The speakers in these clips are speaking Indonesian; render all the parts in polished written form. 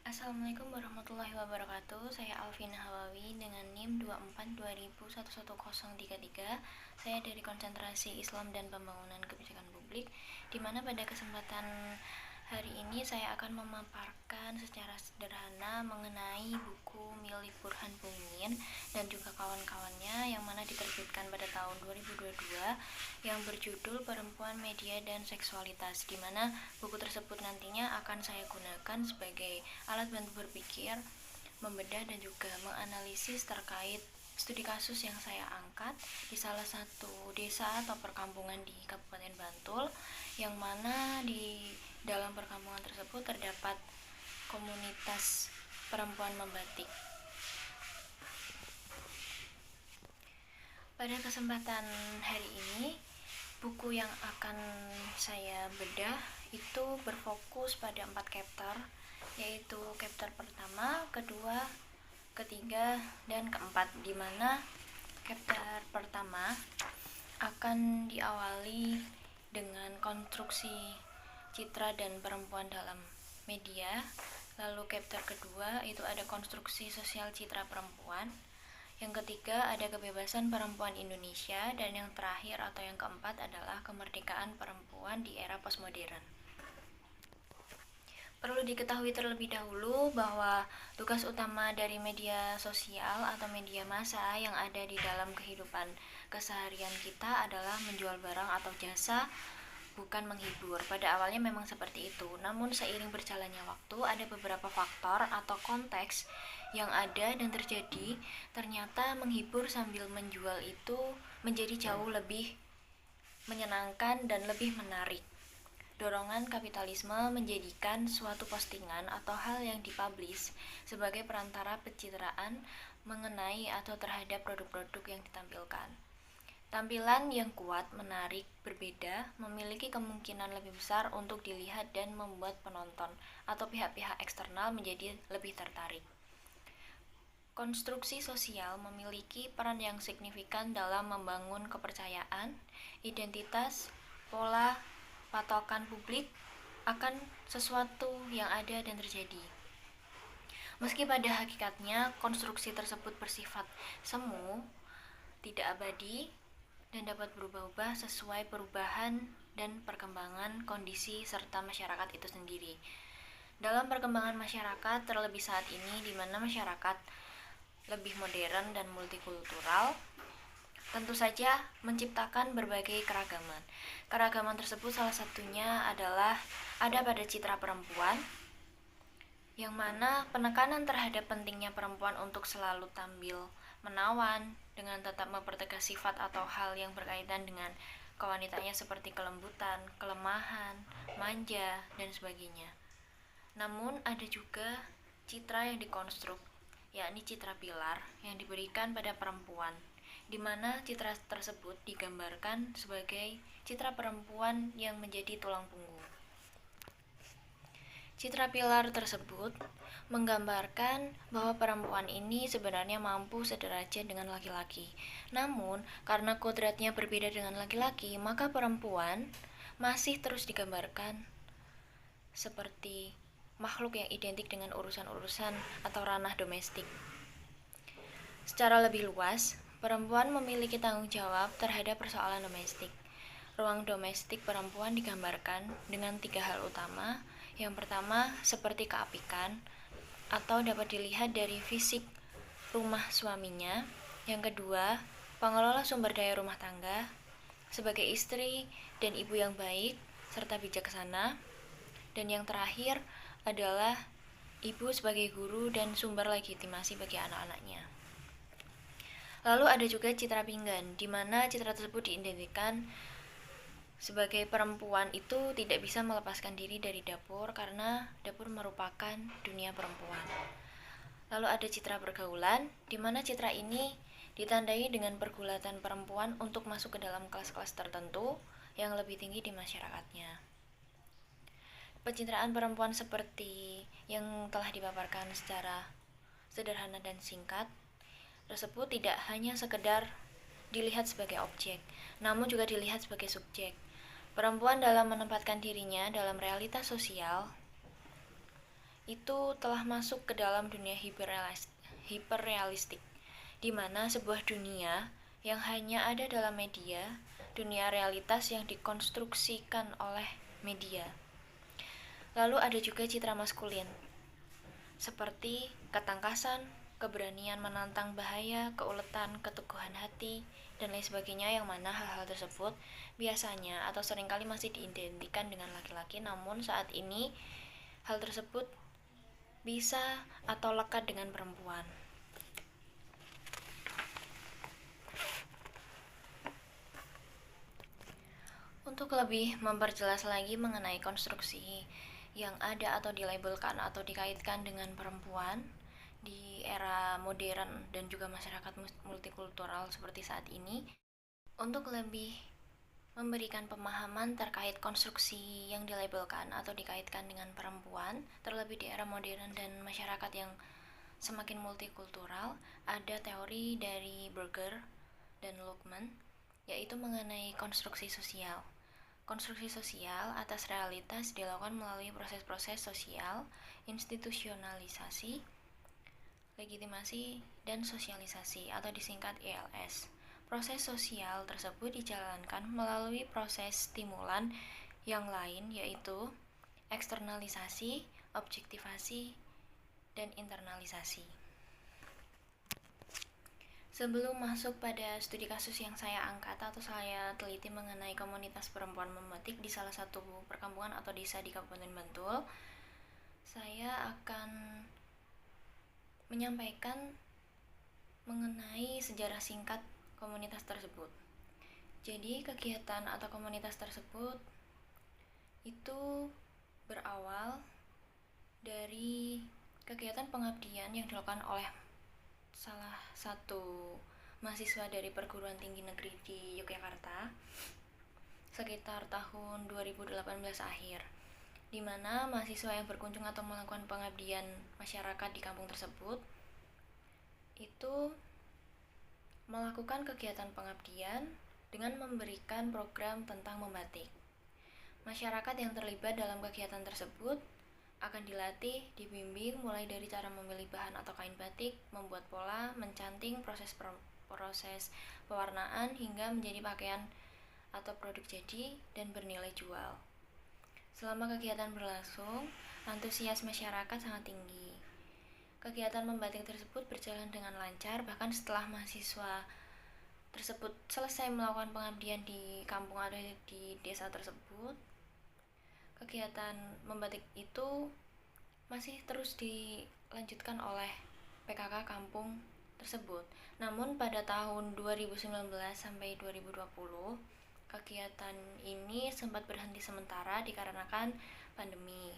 Assalamualaikum warahmatullahi wabarakatuh. Saya Alvina Hawawi dengan NIM 2420111033. Saya dari Konsentrasi Islam dan Pembangunan Kebijakan Publik, di mana pada kesempatan hari ini saya akan memaparkan secara sederhana mengenai buku milik Burhan Bumin dan juga kawan-kawannya yang mana diterbitkan pada tahun 2022 yang berjudul Perempuan, Media, dan Seksualitas, di mana buku tersebut nantinya akan saya gunakan sebagai alat bantu berpikir, membedah dan juga menganalisis terkait studi kasus yang saya angkat di salah satu desa atau perkampungan di Kabupaten Bantul, yang mana di dalam perkampungan tersebut terdapat komunitas perempuan membatik. Pada kesempatan hari ini, buku yang akan saya bedah itu berfokus pada 4 chapter, yaitu chapter pertama, kedua, ketiga, dan keempat, di mana chapter pertama akan diawali dengan konstruksi citra dan perempuan dalam media. Lalu chapter kedua itu ada konstruksi sosial citra perempuan. Yang ketiga ada kebebasan perempuan Indonesia, dan yang terakhir atau yang keempat adalah kemerdekaan perempuan di era postmodern. Perlu diketahui terlebih dahulu bahwa tugas utama dari media sosial atau media massa yang ada di dalam kehidupan keseharian kita adalah menjual barang atau jasa, bukan menghibur. Pada awalnya memang seperti itu, namun seiring berjalannya waktu ada beberapa faktor atau konteks yang ada dan terjadi, ternyata menghibur sambil menjual itu menjadi jauh lebih menyenangkan dan lebih menarik. Dorongan kapitalisme menjadikan suatu postingan atau hal yang dipublish sebagai perantara pencitraan mengenai atau terhadap produk-produk yang ditampilkan. Tampilan yang kuat, menarik, berbeda, memiliki kemungkinan lebih besar untuk dilihat dan membuat penonton atau pihak-pihak eksternal menjadi lebih tertarik. Konstruksi sosial memiliki peran yang signifikan dalam membangun kepercayaan, identitas, pola, patokan publik akan sesuatu yang ada dan terjadi. Meski pada hakikatnya konstruksi tersebut bersifat semu, tidak abadi, dan dapat berubah-ubah sesuai perubahan dan perkembangan kondisi serta masyarakat itu sendiri. Dalam perkembangan masyarakat, terlebih saat ini di mana masyarakat lebih modern dan multikultural, tentu saja menciptakan berbagai keragaman. Keragaman tersebut salah satunya adalah ada pada citra perempuan, yang mana penekanan terhadap pentingnya perempuan untuk selalu tampil menawan dengan tetap mempertegas sifat atau hal yang berkaitan dengan kewanitanya seperti kelembutan, kelemahan, manja, dan sebagainya. Namun ada juga citra yang dikonstruk, yakni citra pilar yang diberikan pada perempuan, di mana citra tersebut digambarkan sebagai citra perempuan yang menjadi tulang punggung. Citra pilar tersebut menggambarkan bahwa perempuan ini sebenarnya mampu sederajat dengan laki-laki. Namun, karena kodratnya berbeda dengan laki-laki, maka perempuan masih terus digambarkan seperti makhluk yang identik dengan urusan-urusan atau ranah domestik. Secara lebih luas, perempuan memiliki tanggung jawab terhadap persoalan domestik. Ruang domestik perempuan digambarkan dengan 3 hal utama. Yang pertama, seperti keapikan atau dapat dilihat dari fisik rumah suaminya. Yang kedua, pengelola sumber daya rumah tangga sebagai istri dan ibu yang baik serta bijaksana. Dan yang terakhir adalah ibu sebagai guru dan sumber legitimasi bagi anak-anaknya. Lalu ada juga citra pinggan, di mana citra tersebut diidentikan sebagai perempuan itu tidak bisa melepaskan diri dari dapur karena dapur merupakan dunia perempuan. Lalu ada citra pergaulan, di mana citra ini ditandai dengan pergulatan perempuan untuk masuk ke dalam kelas-kelas tertentu yang lebih tinggi di masyarakatnya. Pencitraan perempuan seperti yang telah dipaparkan secara sederhana dan singkat tersebut tidak hanya sekedar dilihat sebagai objek, namun juga dilihat sebagai subjek. Perempuan dalam menempatkan dirinya dalam realitas sosial itu telah masuk ke dalam dunia hiperrealistik, di mana sebuah dunia yang hanya ada dalam media, dunia realitas yang dikonstruksikan oleh media. Lalu ada juga citra maskulin, seperti ketangkasan, keberanian menantang bahaya, keuletan, keteguhan hati, dan lain sebagainya, yang mana hal-hal tersebut biasanya atau seringkali masih diidentikan dengan laki-laki, namun saat ini hal tersebut bisa atau lekat dengan perempuan. Untuk lebih memperjelas lagi mengenai konstruksi yang ada atau dilabelkan atau dikaitkan dengan perempuan di era modern dan juga masyarakat multikultural seperti saat ini, untuk lebih memberikan pemahaman terkait konstruksi yang dilabelkan atau dikaitkan dengan perempuan, terlebih di era modern dan masyarakat yang semakin multikultural, ada teori dari Berger dan Luhmann, yaitu mengenai konstruksi sosial. Konstruksi sosial atas realitas dilakukan melalui proses-proses sosial, institusionalisasi, legitimasi, dan sosialisasi atau disingkat ELS. Proses sosial tersebut dijalankan melalui proses stimulan yang lain, yaitu eksternalisasi, objektivasi, dan internalisasi. Sebelum masuk pada studi kasus yang saya angkat atau saya teliti mengenai komunitas perempuan membatik di salah satu perkampungan atau desa di Kabupaten Bantul, saya akan menyampaikan mengenai sejarah singkat komunitas tersebut. Jadi kegiatan atau komunitas tersebut itu berawal dari kegiatan pengabdian yang dilakukan oleh salah satu mahasiswa dari perguruan tinggi negeri di Yogyakarta sekitar tahun 2018 akhir, di mana mahasiswa yang berkunjung atau melakukan pengabdian masyarakat di kampung tersebut itu melakukan kegiatan pengabdian dengan memberikan program tentang membatik. Masyarakat yang terlibat dalam kegiatan tersebut akan dilatih, dibimbing mulai dari cara memilih bahan atau kain batik, membuat pola, mencanting, proses pewarnaan hingga menjadi pakaian atau produk jadi dan bernilai jual. Selama kegiatan berlangsung, antusias masyarakat sangat tinggi. Kegiatan membatik tersebut berjalan dengan lancar, bahkan setelah mahasiswa tersebut selesai melakukan pengabdian di kampung atau di desa tersebut, kegiatan membatik itu masih terus dilanjutkan oleh PKK kampung tersebut. Namun pada tahun 2019 sampai 2020, kegiatan ini sempat berhenti sementara dikarenakan pandemi,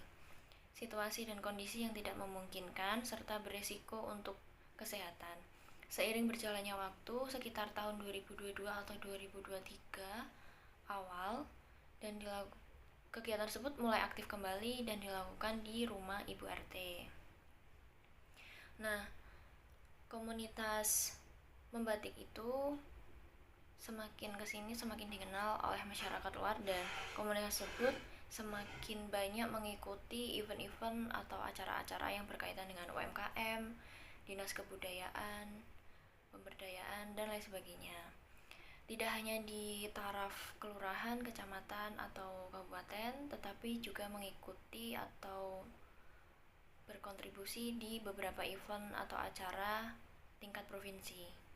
situasi dan kondisi yang tidak memungkinkan serta beresiko untuk kesehatan. Seiring berjalannya waktu, sekitar tahun 2022 atau 2023 awal, dan kegiatan tersebut mulai aktif kembali dan dilakukan di rumah Ibu RT. Nah, komunitas membatik itu semakin kesini semakin dikenal oleh masyarakat luar, dan komunitas tersebut semakin banyak mengikuti event-event atau acara-acara yang berkaitan dengan UMKM, dinas kebudayaan, pemberdayaan, dan lain sebagainya. Tidak hanya di taraf kelurahan, kecamatan, atau kabupaten, tetapi juga mengikuti atau berkontribusi di beberapa event atau acara tingkat provinsi.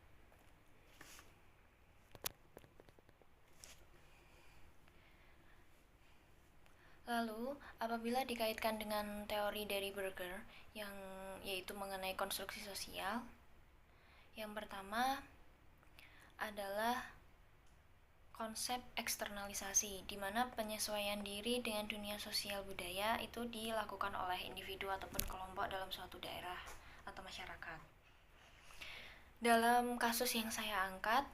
Lalu, apabila dikaitkan dengan teori dari Berger yang yaitu mengenai konstruksi sosial, yang pertama adalah konsep eksternalisasi, di mana penyesuaian diri dengan dunia sosial budaya itu dilakukan oleh individu ataupun kelompok dalam suatu daerah atau masyarakat. Dalam kasus yang saya angkat,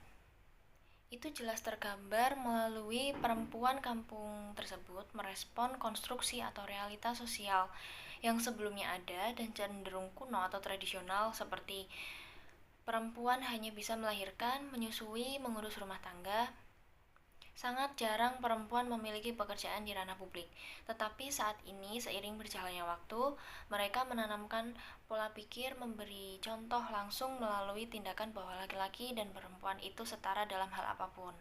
itu jelas tergambar melalui perempuan kampung tersebut merespon konstruksi atau realitas sosial yang sebelumnya ada dan cenderung kuno atau tradisional, seperti perempuan hanya bisa melahirkan, menyusui, mengurus rumah tangga, Sangat jarang perempuan memiliki pekerjaan di ranah publik, tetapi saat ini seiring berjalannya waktu, mereka menanamkan pola pikir memberi contoh langsung melalui tindakan bahwa laki-laki dan perempuan itu setara dalam hal apapun.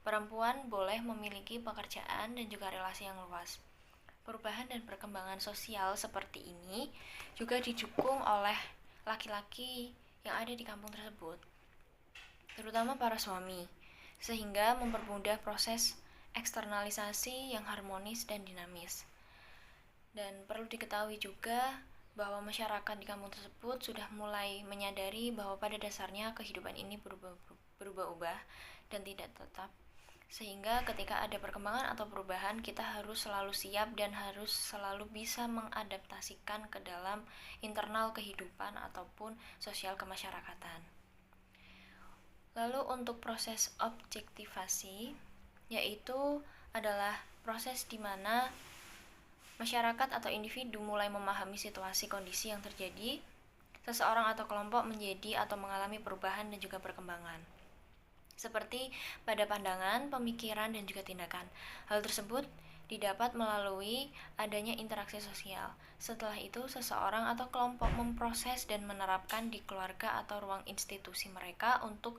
Perempuan boleh memiliki pekerjaan dan juga relasi yang luas. Perubahan dan perkembangan sosial seperti ini juga didukung oleh laki-laki yang ada di kampung tersebut, terutama para suami, sehingga mempermudah proses eksternalisasi yang harmonis dan dinamis. Dan perlu diketahui juga bahwa masyarakat di kampung tersebut sudah mulai menyadari bahwa pada dasarnya kehidupan ini berubah-ubah dan tidak tetap, sehingga ketika ada perkembangan atau perubahan kita harus selalu siap dan harus selalu bisa mengadaptasikan ke dalam internal kehidupan ataupun sosial kemasyarakatan. Lalu untuk proses objektivasi, yaitu adalah proses di mana masyarakat atau individu mulai memahami situasi kondisi yang terjadi, seseorang atau kelompok menjadi atau mengalami perubahan dan juga perkembangan, seperti pada pandangan, pemikiran, dan juga tindakan. Hal tersebut didapat melalui adanya interaksi sosial. Setelah itu, seseorang atau kelompok memproses dan menerapkan di keluarga atau ruang institusi mereka untuk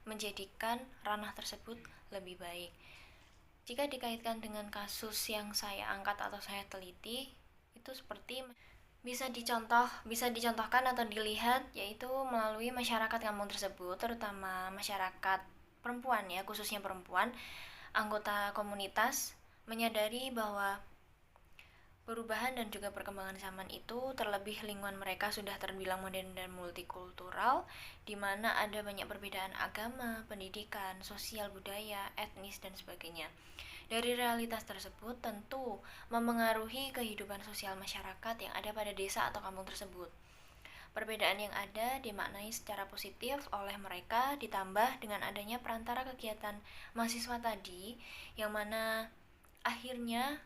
menjadikan ranah tersebut lebih baik. Jika dikaitkan dengan kasus yang saya angkat atau saya teliti, itu seperti bisa dicontohkan atau dilihat, yaitu melalui masyarakat kampung tersebut, terutama masyarakat perempuan ya, khususnya perempuan, anggota komunitas menyadari bahwa perubahan dan juga perkembangan zaman itu, terlebih lingkungan mereka sudah terbilang modern dan multikultural, di mana ada banyak perbedaan agama, pendidikan, sosial, budaya, etnis, dan sebagainya. Dari realitas tersebut tentu memengaruhi kehidupan sosial masyarakat yang ada pada desa atau kampung tersebut. Perbedaan yang ada dimaknai secara positif oleh mereka, ditambah dengan adanya perantara kegiatan mahasiswa tadi, yang mana akhirnya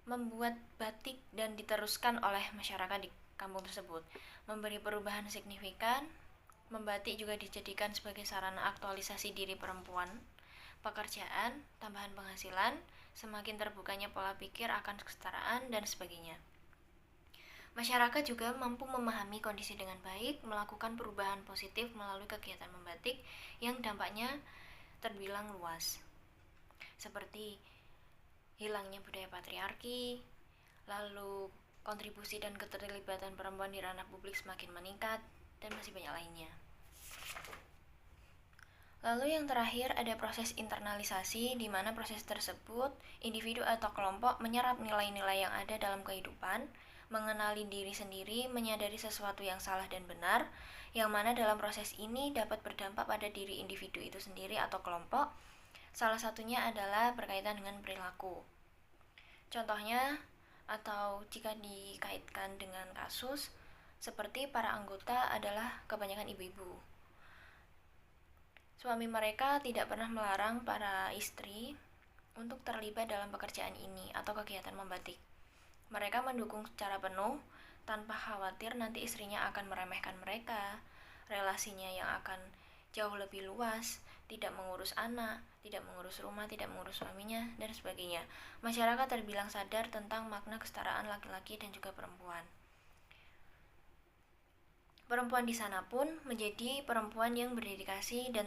membuat batik dan diteruskan oleh masyarakat di kampung tersebut, memberi perubahan signifikan. Membatik juga dijadikan sebagai sarana aktualisasi diri perempuan, pekerjaan, tambahan penghasilan, semakin terbukanya pola pikir akan kesetaraan, dan sebagainya. Masyarakat juga mampu memahami kondisi dengan baik, melakukan perubahan positif melalui kegiatan membatik yang dampaknya terbilang luas, seperti hilangnya budaya patriarki, lalu kontribusi dan keterlibatan perempuan di ranah publik semakin meningkat, dan masih banyak lainnya. Lalu yang terakhir ada proses internalisasi, di mana proses tersebut individu atau kelompok menyerap nilai-nilai yang ada dalam kehidupan, mengenali diri sendiri, menyadari sesuatu yang salah dan benar, yang mana dalam proses ini dapat berdampak pada diri individu itu sendiri atau kelompok. Salah satunya adalah berkaitan dengan perilaku. Contohnya, atau jika dikaitkan dengan kasus, seperti para anggota adalah kebanyakan ibu-ibu. Suami mereka tidak pernah melarang para istri untuk terlibat dalam pekerjaan ini atau kegiatan membatik. Mereka mendukung secara penuh tanpa khawatir nanti istrinya akan meremehkan mereka, relasinya yang akan jauh lebih luas, tidak mengurus anak, tidak mengurus rumah, tidak mengurus suaminya, dan sebagainya. Masyarakat terbilang sadar tentang makna kesetaraan laki-laki dan juga perempuan. Perempuan di sana pun menjadi perempuan yang berdedikasi dan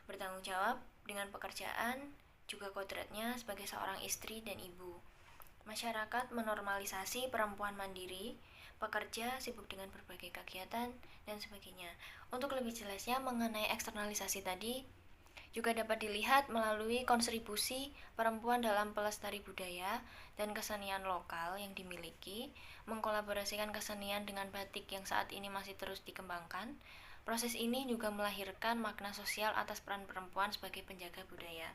bertanggung jawab dengan pekerjaan, juga kodratnya sebagai seorang istri dan ibu. Masyarakat menormalisasi perempuan mandiri, pekerja, sibuk dengan berbagai kegiatan, dan sebagainya. Untuk lebih jelasnya mengenai eksternalisasi tadi, juga dapat dilihat melalui kontribusi perempuan dalam pelestari budaya dan kesenian lokal yang dimiliki, mengkolaborasikan kesenian dengan batik yang saat ini masih terus dikembangkan. Proses ini juga melahirkan makna sosial atas peran perempuan sebagai penjaga budaya.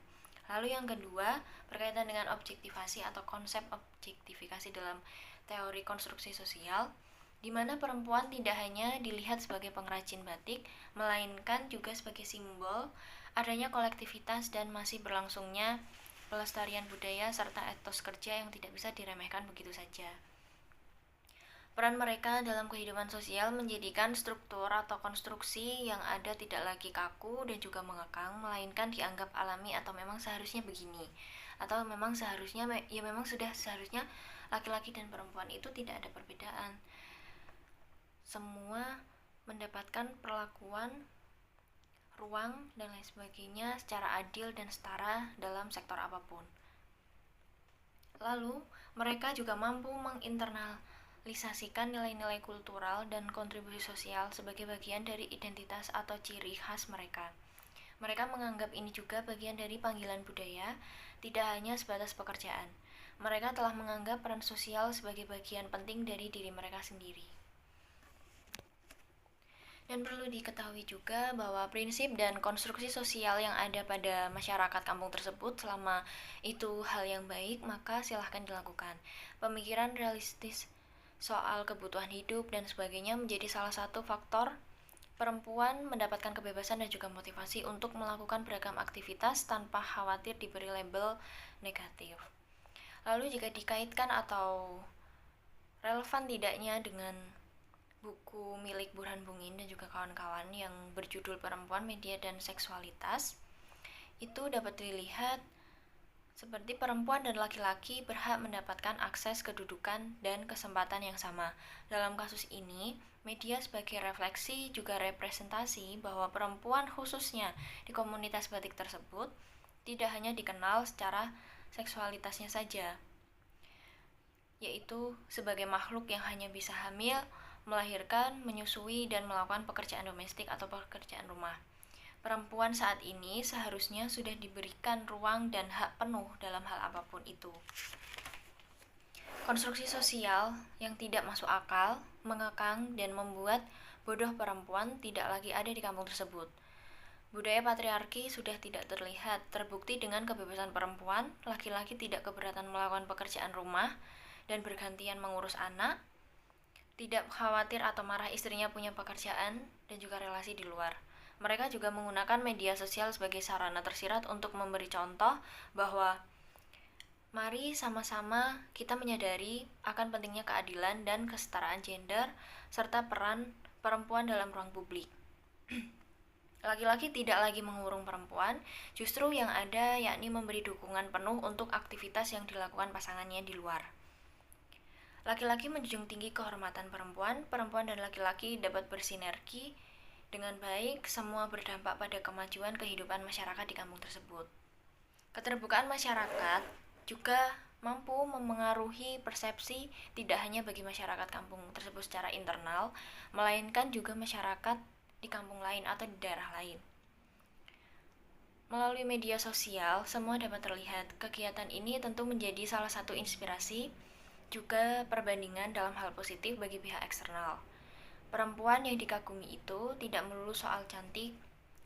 Lalu yang kedua, berkaitan dengan objektivasi atau konsep objektifikasi dalam teori konstruksi sosial, di mana perempuan tidak hanya dilihat sebagai pengrajin batik, melainkan juga sebagai simbol adanya kolektivitas dan masih berlangsungnya pelestarian budaya serta etos kerja yang tidak bisa diremehkan begitu saja. Peran mereka dalam kehidupan sosial menjadikan struktur atau konstruksi yang ada tidak lagi kaku dan juga mengekang, melainkan dianggap alami atau memang seharusnya begini. Atau memang seharusnya, ya memang sudah seharusnya laki-laki dan perempuan itu tidak ada perbedaan. Semua mendapatkan perlakuan, ruang, dan lain sebagainya secara adil dan setara dalam sektor apapun. Lalu, mereka juga mampu menginternalisasikan nilai-nilai kultural dan kontribusi sosial sebagai bagian dari identitas atau ciri khas mereka. Mereka menganggap ini juga bagian dari panggilan budaya, tidak hanya sebatas pekerjaan. Mereka telah menganggap peran sosial sebagai bagian penting dari diri mereka sendiri. Dan perlu diketahui juga bahwa prinsip dan konstruksi sosial yang ada pada masyarakat kampung tersebut, selama itu hal yang baik, maka silahkan dilakukan. Pemikiran realistis soal kebutuhan hidup dan sebagainya menjadi salah satu faktor perempuan mendapatkan kebebasan dan juga motivasi untuk melakukan beragam aktivitas tanpa khawatir diberi label negatif. Lalu jika dikaitkan atau relevan tidaknya dengan buku milik Burhan Bungin dan juga kawan-kawan yang berjudul Perempuan, Media, dan Seksualitas, itu dapat dilihat seperti perempuan dan laki-laki berhak mendapatkan akses kedudukan dan kesempatan yang sama. Dalam kasus ini, media sebagai refleksi juga representasi bahwa perempuan khususnya di komunitas batik tersebut tidak hanya dikenal secara seksualitasnya saja, yaitu sebagai makhluk yang hanya bisa hamil, melahirkan, menyusui, dan melakukan pekerjaan domestik atau pekerjaan rumah. Perempuan saat ini seharusnya sudah diberikan ruang dan hak penuh dalam hal apapun itu. Konstruksi sosial yang tidak masuk akal, mengekang, dan membuat bodoh perempuan tidak lagi ada di kampung tersebut. Budaya patriarki sudah tidak terlihat, terbukti dengan kebebasan perempuan, laki-laki tidak keberatan melakukan pekerjaan rumah dan bergantian mengurus anak, tidak khawatir atau marah istrinya punya pekerjaan dan juga relasi di luar. Mereka juga menggunakan media sosial sebagai sarana tersirat untuk memberi contoh bahwa mari sama-sama kita menyadari akan pentingnya keadilan dan kesetaraan gender serta peran perempuan dalam ruang publik. Laki-laki tidak lagi mengurung perempuan, justru yang ada yakni memberi dukungan penuh untuk aktivitas yang dilakukan pasangannya di luar. Laki-laki menjunjung tinggi kehormatan perempuan, perempuan dan laki-laki dapat bersinergi dengan baik, semua berdampak pada kemajuan kehidupan masyarakat di kampung tersebut. Keterbukaan masyarakat juga mampu memengaruhi persepsi tidak hanya bagi masyarakat kampung tersebut secara internal, melainkan juga masyarakat di kampung lain atau di daerah lain. Melalui media sosial, semua dapat terlihat. Kegiatan ini tentu menjadi salah satu inspirasi, juga perbandingan dalam hal positif bagi pihak eksternal. Perempuan yang dikagumi itu tidak melulu soal cantik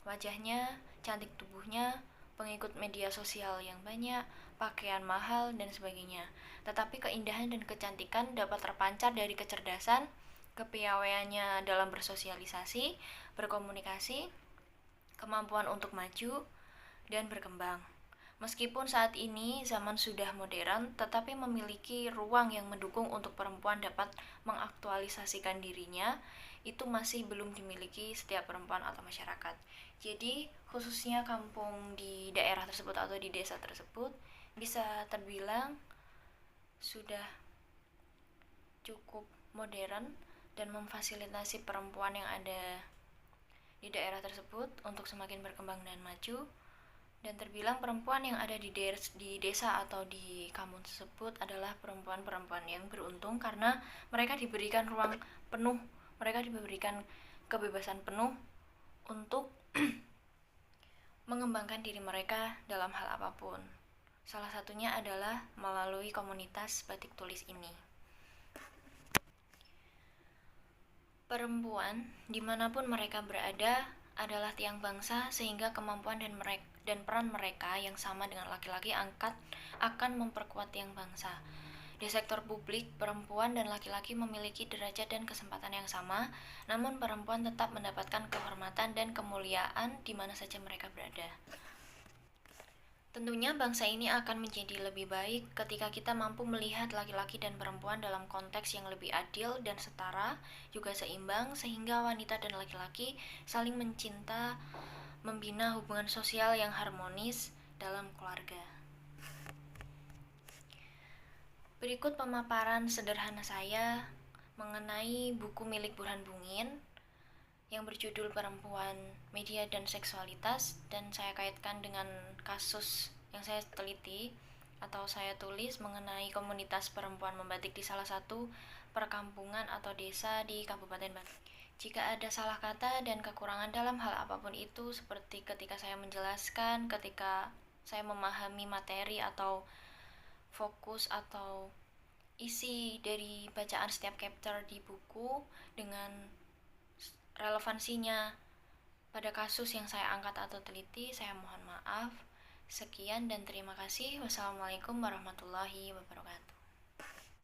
wajahnya, cantik tubuhnya, pengikut media sosial yang banyak, pakaian mahal, dan sebagainya. Tetapi keindahan dan kecantikan dapat terpancar dari kecerdasan, kepiawaiannya dalam bersosialisasi, berkomunikasi, kemampuan untuk maju, dan berkembang. Meskipun saat ini zaman sudah modern, tetapi memiliki ruang yang mendukung untuk perempuan dapat mengaktualisasikan dirinya, itu masih belum dimiliki setiap perempuan atau masyarakat. Jadi, khususnya kampung di daerah tersebut atau di desa tersebut, bisa terbilang sudah cukup modern dan memfasilitasi perempuan yang ada di daerah tersebut untuk semakin berkembang dan maju. Dan terbilang perempuan yang ada di desa atau di kampung tersebut adalah perempuan-perempuan yang beruntung karena mereka diberikan ruang penuh, mereka diberikan kebebasan penuh untuk mengembangkan diri mereka dalam hal apapun. Salah satunya adalah melalui komunitas batik tulis ini. Perempuan, dimanapun mereka berada, adalah tiang bangsa sehingga kemampuan dan peran mereka yang sama dengan laki-laki akan memperkuat tiang bangsa. Di sektor publik, perempuan dan laki-laki memiliki derajat dan kesempatan yang sama, namun perempuan tetap mendapatkan kehormatan dan kemuliaan di mana saja mereka berada. Tentunya bangsa ini akan menjadi lebih baik ketika kita mampu melihat laki-laki dan perempuan dalam konteks yang lebih adil dan setara, juga seimbang, sehingga wanita dan laki-laki saling mencinta, membina hubungan sosial yang harmonis dalam keluarga. Berikut pemaparan sederhana saya mengenai buku milik Burhan Bungin yang berjudul Perempuan, Media dan Seksualitas, dan saya kaitkan dengan kasus yang saya teliti atau saya tulis mengenai komunitas perempuan membatik di salah satu perkampungan atau desa di Kabupaten Bandung. Jika ada salah kata dan kekurangan dalam hal apapun itu, seperti ketika saya menjelaskan, ketika saya memahami materi atau fokus atau isi dari bacaan setiap chapter di buku dengan relevansinya pada kasus yang saya angkat atau teliti, saya mohon maaf. Sekian dan terima kasih. Wassalamualaikum warahmatullahi wabarakatuh.